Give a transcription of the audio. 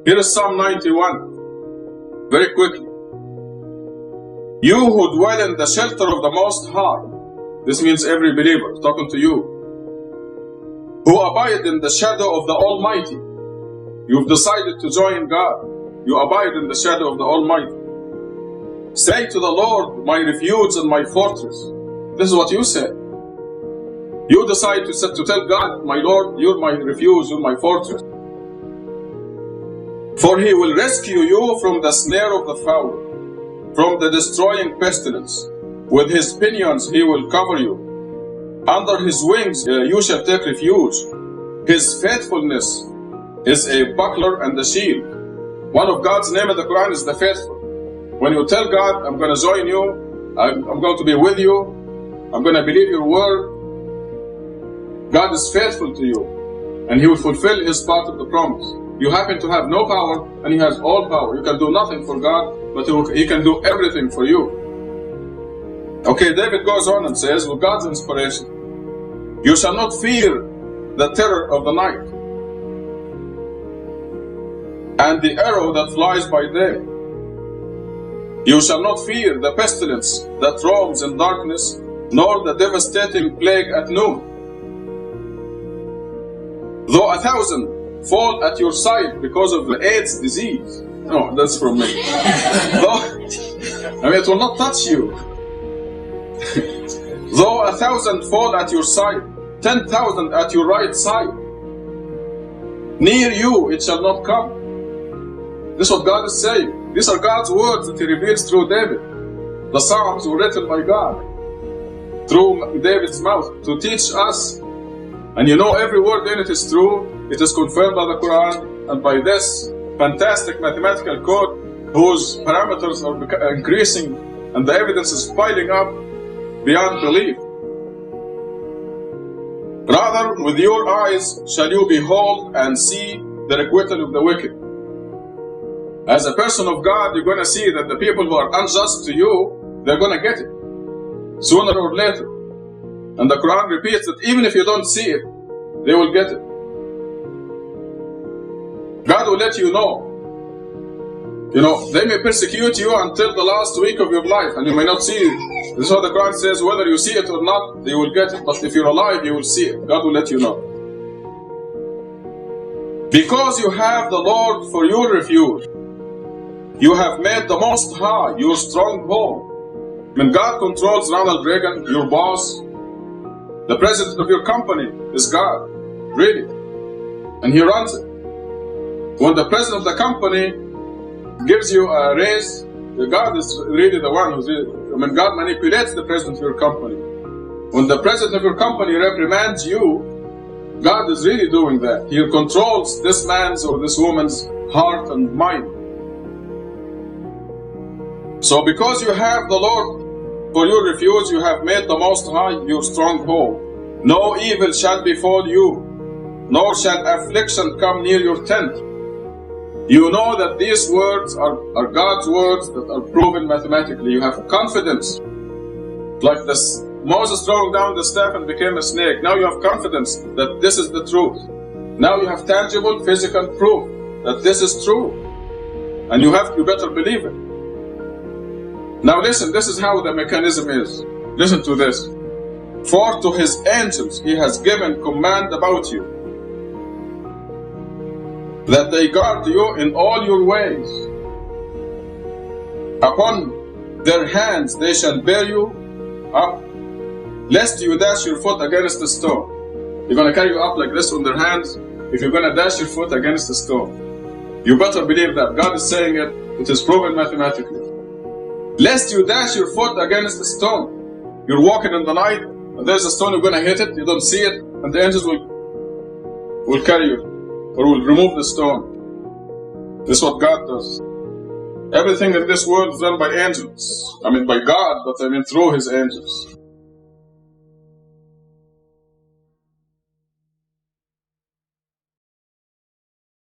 Here is Psalm 91. Very quickly. You who dwell in the shelter of the Most High. This means every believer, talking to you. Who abide in the shadow of the Almighty. You've decided to join God. You abide in the shadow of the Almighty. Say to the Lord, my refuge and my fortress. This is what you say. You decide to tell God, my Lord, you're my refuge, you're my fortress. For he will rescue you from the snare of the fowler, from the destroying pestilence. With his pinions he will cover you. Under his wings you shall take refuge. His faithfulness is a buckler and a shield. One of God's name in the Quran is the faithful. When you tell God, I'm going to join you, I'm going to be with you, I'm going to believe your word, God is faithful to you, and he will fulfill his part of the promise. You happen to have no power, and he has all power. You can do nothing for God, but he can do everything for you. Okay, David goes on and says, with God's inspiration, you shall not fear the terror of the night, and the arrow that flies by day. You shall not fear the pestilence that roams in darkness, nor the devastating plague at noon. Though 1,000 fall at your side because of the AIDS disease. No, that's from me. It will not touch you. Though 1,000 fall at your side, 10,000 at your right side, near you it shall not come. This is what God is saying. These are God's words that he reveals through David. The Psalms were written by God through David's mouth to teach us. And you know every word in it is true. It is confirmed by the Quran and by this fantastic mathematical code whose parameters are increasing and the evidence is piling up beyond belief. Rather, with your eyes shall you behold and see the requital of the wicked. As a person of God, you're going to see that the people who are unjust to you, they're going to get it sooner or later. And the Quran repeats that even if you don't see it, they will get it. God will let you know. They may persecute you until the last week of your life, and you may not see it. This is what the Quran says, whether you see it or not, they will get it. But if you're alive, you will see it. God will let you know. Because you have the Lord for your refuge, you have made the Most High your stronghold. When God controls Ronald Reagan, your boss, the president of your company is God, really, and he runs it. When the president of the company gives you a raise, God is really the one who's. God manipulates the president of your company. When the president of your company reprimands you, God is really doing that. He controls this man's or this woman's heart and mind. So because you have the Lord for your refuge, you have made the Most High your stronghold. No evil shall befall you, nor shall affliction come near your tent. You know that these words are God's words that are proven mathematically. You have confidence. Like this, Moses throwing down the staff and became a snake. Now you have confidence that this is the truth. Now you have tangible physical proof that this is true. And you better believe it. Now listen, this is how the mechanism is. Listen to this. For to his angels he has given command about you, that they guard you in all your ways. Upon their hands they shall bear you up, lest you dash your foot against a stone. They're going to carry you up like this on their hands if you're going to dash your foot against a stone. You better believe that. God is saying it. It is proven mathematically. Lest you dash your foot against a stone. You're walking in the night, and there's a stone, you're going to hit it, you don't see it, and the angels will carry you, or will remove the stone. This is what God does. Everything in this world is done by angels. By God, but through his angels.